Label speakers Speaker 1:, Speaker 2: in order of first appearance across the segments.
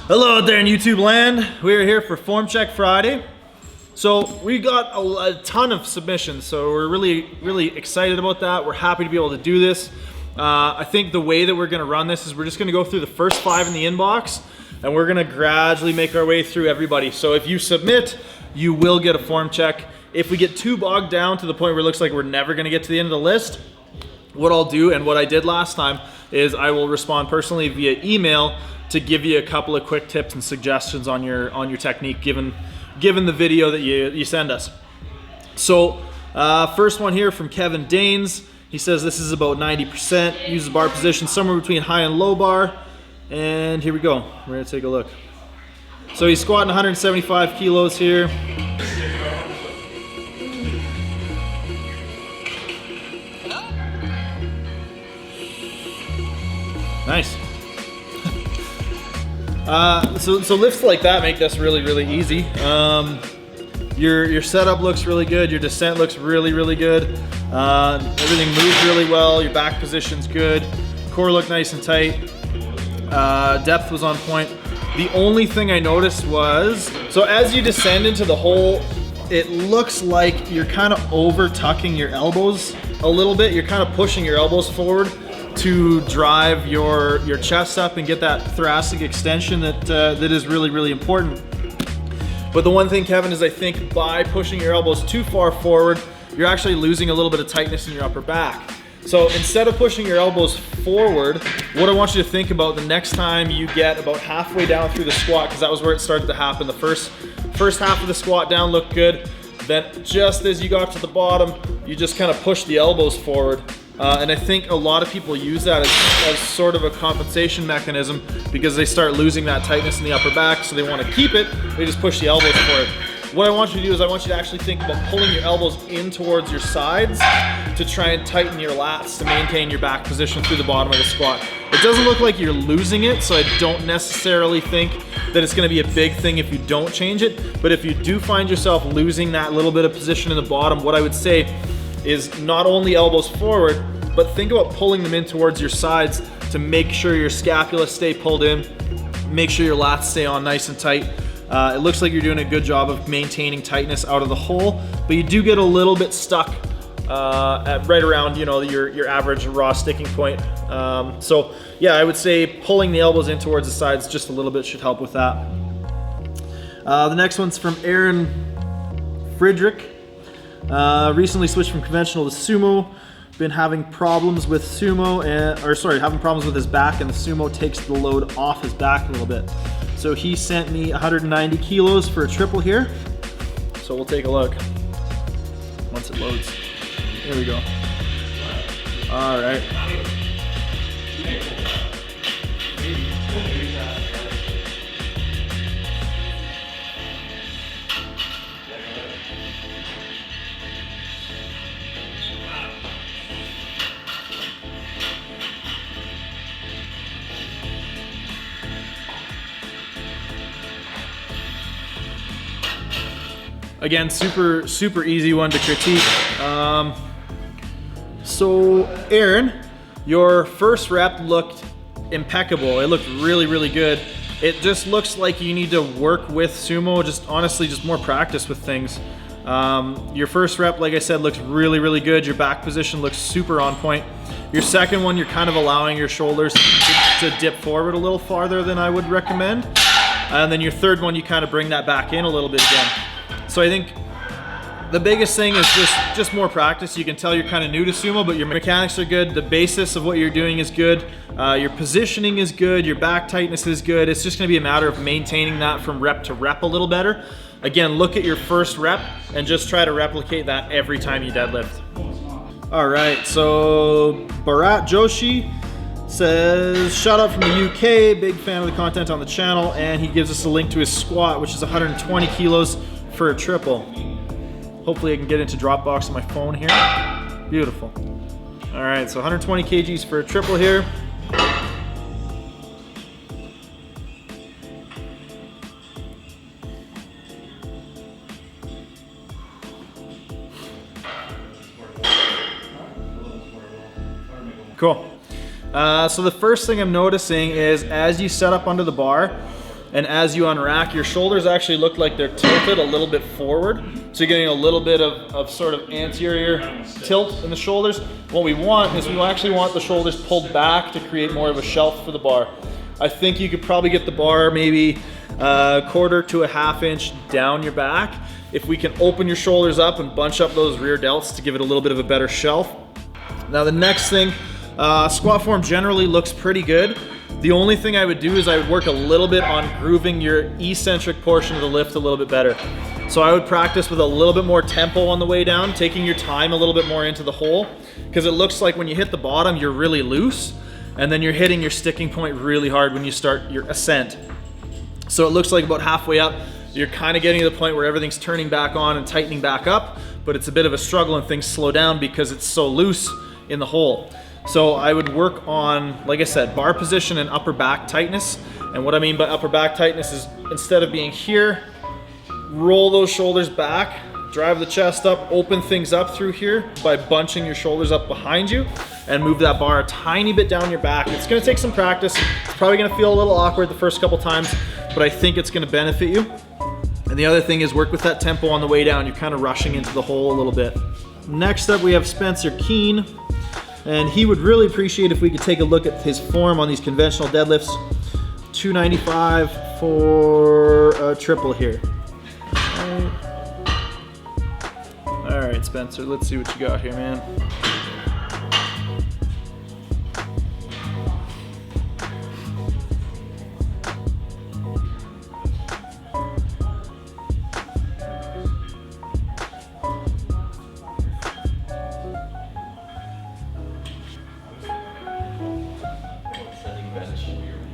Speaker 1: Hello out there in YouTube land. We're here for Form Check Friday. So we got a ton of submissions, so we're really excited about that. We're happy to be able to do this. I think the way that we're gonna run this is we're just gonna go through the first 5 in the inbox, and we're gonna gradually make our way through everybody. So if you submit, you will get a form check. If we get too bogged down to the point where it looks like we're never gonna get to the end of the list, what I'll do, and what I did last time, is I will respond personally via email to give you a couple of quick tips and suggestions on your technique given the video that you send us. So first one here from Kevin Danes. He says this is about 90%, uses bar position somewhere between high and low bar. And here we go, we're gonna take a look. So he's squatting 175 kilos here. Nice. So lifts like that make this really easy. Your setup looks really good. Your descent looks really good. Everything moves really well. Your back position's good. Core looked nice and tight. Depth was on point. The only thing I noticed was, so as you descend into the hole, it looks like you're kind of over tucking your elbows a little bit. You're kind of pushing your elbows forward to drive your chest up and get that thoracic extension that is really important. But the one thing, Kevin, is I think by pushing your elbows too far forward, you're actually losing a little bit of tightness in your upper back. So instead of pushing your elbows forward, what I want you to think about the next time you get about halfway down through the squat, because that was where it started to happen. The first half of the squat down looked good. Then just as you got to the bottom, you just kind of push the elbows forward. And I think a lot of people use that as sort of a compensation mechanism because they start losing that tightness in the upper back, so they want to keep it, they just push the elbows forward. What I want you to do is I want you to actually think about pulling your elbows in towards your sides to try and tighten your lats to maintain your back position through the bottom of the squat. It doesn't look like you're losing it, so I don't necessarily think that it's going to be a big thing if you don't change it, but if you do find yourself losing that little bit of position in the bottom, what I would say is not only elbows forward, but think about pulling them in towards your sides to make sure your scapula stay pulled in, make sure your lats stay on nice and tight. It looks like you're doing a good job of maintaining tightness out of the hole, but you do get a little bit stuck at right around your average raw sticking point. So yeah, I would say pulling the elbows in towards the sides just a little bit should help with that. The next one's from Aaron Friedrich. Recently switched from conventional to sumo. Been having problems with sumo, having problems with his back, and the sumo takes the load off his back a little bit. So he sent me 190 kilos for a triple here. So we'll take a look once it loads. Here we go. All right. Again, super easy one to critique. So Aaron, your first rep looked impeccable. It looked really good. It just looks like you need to work with sumo, honestly just more practice with things. Your first rep, like I said, looks really good. Your back position looks super on point. Your second one, you're kind of allowing your shoulders to dip forward a little farther than I would recommend. And then your third one, you kind of bring that back in a little bit again. So I think the biggest thing is just more practice. You can tell you're kind of new to sumo, but your mechanics are good. The basis of what you're doing is good. Your positioning is good. Your back tightness is good. It's just gonna be a matter of maintaining that from rep to rep a little better. Again, look at your first rep and just try to replicate that every time you deadlift. All right, so Bharat Joshi says, shout out from the UK, big fan of the content on the channel, and he gives us a link to his squat, which is 120 kilos for a triple. Hopefully I can get into Dropbox on my phone here. Beautiful. All right, so 120 kgs for a triple here. Cool. So the first thing I'm noticing is as you set up under the bar, And as you unrack, your shoulders actually look like they're tilted a little bit forward. So you're getting a little bit of sort of anterior tilt in the shoulders. What we want is we actually want the shoulders pulled back to create more of a shelf for the bar. I think you could probably get the bar maybe a quarter to a half inch down your back. If we can open your shoulders up and bunch up those rear delts to give it a little bit of a better shelf. Now the next thing, squat form generally looks pretty good. The only thing I would do is I would work a little bit on grooving your eccentric portion of the lift a little bit better. So I would practice with a little bit more tempo on the way down, taking your time a little bit more into the hole, because it looks like when you hit the bottom, you're really loose, and then you're hitting your sticking point really hard when you start your ascent. So it looks like about halfway up, you're kind of getting to the point where everything's turning back on and tightening back up, but it's a bit of a struggle and things slow down because it's so loose in the hole. So I would work on, like I said, bar position and upper back tightness. And what I mean by upper back tightness is instead of being here, roll those shoulders back, drive the chest up, open things up through here by bunching your shoulders up behind you and move that bar a tiny bit down your back. It's gonna take some practice. It's probably gonna feel a little awkward the first couple times, but I think it's gonna benefit you. And the other thing is work with that tempo on the way down. You're kind of rushing into the hole a little bit. Next up, we have Spencer Keane. And he would really appreciate if we could take a look at his form on these conventional deadlifts. 295 for a triple here. All right, Spencer, let's see what you got here, man.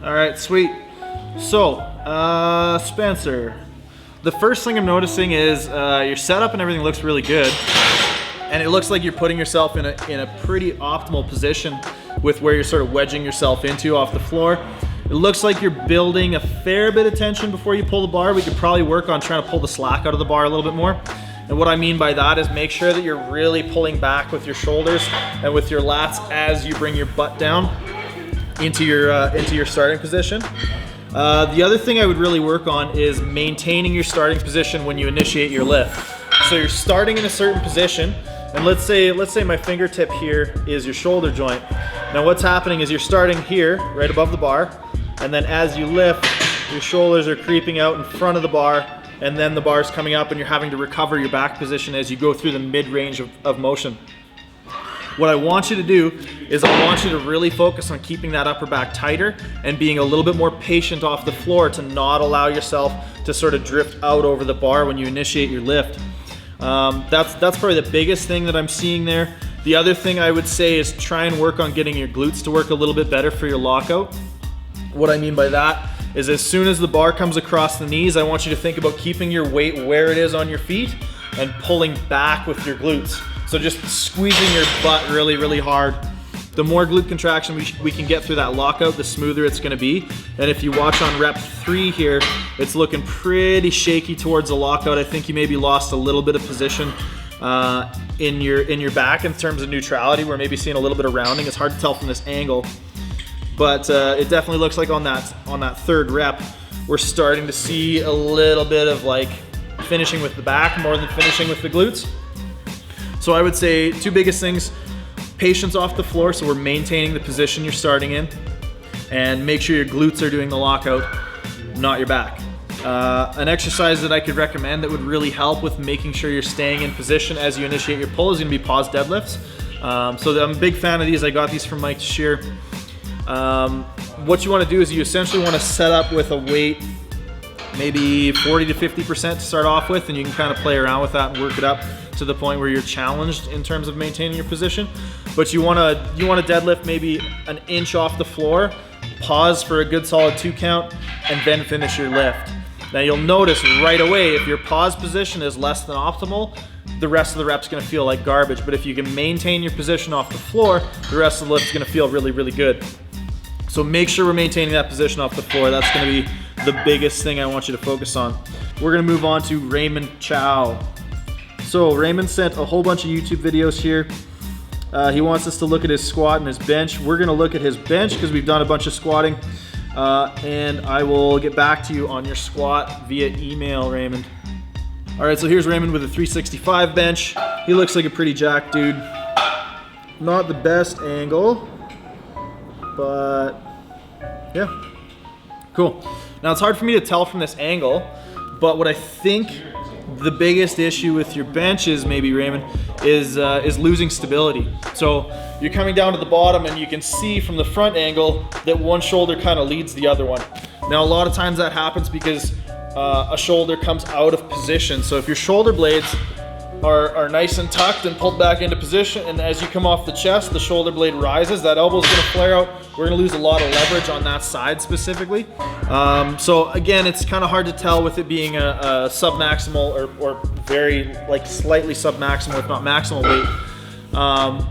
Speaker 1: All right, sweet. So, Spencer, the first thing I'm noticing is your setup and everything looks really good. And it looks like you're putting yourself in a pretty optimal position with where you're sort of wedging yourself into off the floor. It looks like you're building a fair bit of tension before you pull the bar. We could probably work on trying to pull the slack out of the bar a little bit more. And what I mean by that is make sure that you're really pulling back with your shoulders and with your lats as you bring your butt down into your starting position. The other thing I would really work on is maintaining your starting position when you initiate your lift. So you're starting in a certain position, and let's say my fingertip here is your shoulder joint. Now what's happening is you're starting here, right above the bar, and then as you lift, your shoulders are creeping out in front of the bar, and then the bar's coming up and you're having to recover your back position as you go through the mid-range of motion. What I want you to do is I want you to really focus on keeping that upper back tighter and being a little bit more patient off the floor to not allow yourself to sort of drift out over the bar when you initiate your lift. That's probably the biggest thing that I'm seeing there. The other thing I would say is try and work on getting your glutes to work a little bit better for your lockout. What I mean by that is as soon as the bar comes across the knees, I want you to think about keeping your weight where it is on your feet and pulling back with your glutes. So just squeezing your butt really, really hard. The more glute contraction we can get through that lockout, the smoother it's gonna be. And if you watch on rep 3 here, it's looking pretty shaky towards the lockout. I think you maybe lost a little bit of position in your back in terms of neutrality. We're maybe seeing a little bit of rounding. It's hard to tell from this angle, but it definitely looks like on that third rep, we're starting to see a little bit of like finishing with the back more than finishing with the glutes. So I would say 2 biggest things: patience off the floor, so we're maintaining the position you're starting in, and make sure your glutes are doing the lockout, not your back. An exercise that I could recommend that would really help with making sure you're staying in position as you initiate your pull is gonna be pause deadlifts. So I'm a big fan of these. I got these from Mike Shear. What you wanna do is you essentially wanna set up with a weight, maybe 40 to 50% to start off with, and you can kind of play around with that and work it up to the point where you're challenged in terms of maintaining your position. But you wanna deadlift maybe an inch off the floor, pause for a good solid 2 count, and then finish your lift. Now you'll notice right away, if your pause position is less than optimal, the rest of the rep's gonna feel like garbage. But if you can maintain your position off the floor, the rest of the lift's gonna feel really, really good. So make sure we're maintaining that position off the floor. That's gonna be the biggest thing I want you to focus on. We're gonna move on to Raymond Chow. So Raymond sent a whole bunch of YouTube videos here. He wants us to look at his squat and his bench. We're gonna look at his bench because we've done a bunch of squatting. and I will get back to you on your squat via email, Raymond. All right, so here's Raymond with a 365 bench. He looks like a pretty jacked dude. Not the best angle, but yeah, cool. Now it's hard for me to tell from this angle, but what I think the biggest issue with your bench is, maybe, Raymond, is losing stability. So you're coming down to the bottom and you can see from the front angle that one shoulder kind of leads the other one. Now a lot of times that happens because a shoulder comes out of position. So if your shoulder blades are nice and tucked and pulled back into position, and as you come off the chest, the shoulder blade rises, that elbow's gonna flare out. We're gonna lose a lot of leverage on that side specifically. So again, it's kind of hard to tell with it being a submaximal or very like slightly submaximal, if not maximal weight.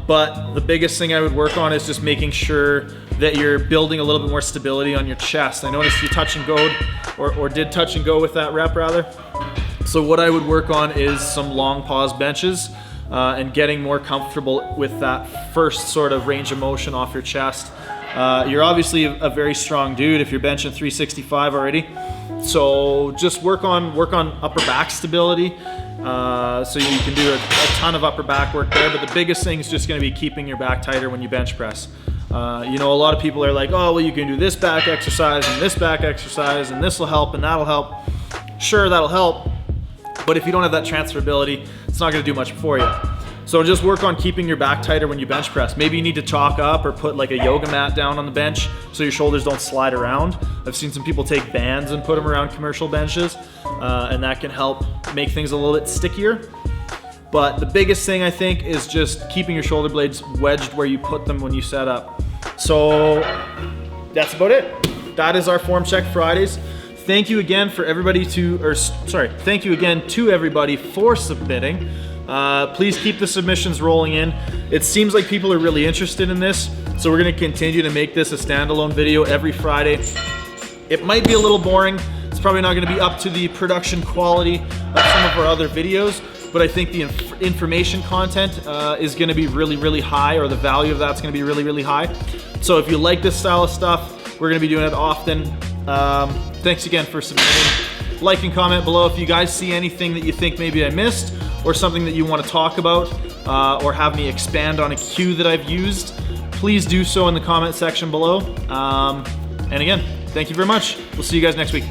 Speaker 1: But the biggest thing I would work on is just making sure that you're building a little bit more stability on your chest. I noticed you touch and go, or did touch and go with that rep rather. So what I would work on is some long pause benches and getting more comfortable with that first sort of range of motion off your chest. You're obviously a very strong dude if you're benching 365 already. So just work on upper back stability. So you can do a ton of upper back work there, but the biggest thing is just gonna be keeping your back tighter when you bench press. You know, a lot of people are like, oh, well, you can do this back exercise and this back exercise and this will help and that'll help. Sure, that'll help. But if you don't have that transferability, it's not gonna do much for you. So just work on keeping your back tighter when you bench press. Maybe you need to chalk up or put like a yoga mat down on the bench so your shoulders don't slide around. I've seen some people take bands and put them around commercial benches, and that can help make things a little bit stickier. But the biggest thing I think is just keeping your shoulder blades wedged where you put them when you set up. So that's about it. That is our Form Check Fridays. Thank you again for everybody thank you again to everybody for submitting. Please keep the submissions rolling in. It seems like people are really interested in this, so we're gonna continue to make this a standalone video every Friday. It might be a little boring. It's probably not gonna be up to the production quality of some of our other videos, but I think the information content is gonna be really, really high, or the value of that's gonna be really, really high. So if you like this style of stuff, we're gonna be doing it often. Thanks again for submitting. Like and comment below if you guys see anything that you think maybe I missed, or something that you want to talk about, or have me expand on a cue that I've used. Please do so in the comment section below. And again, thank you very much. We'll see you guys next week.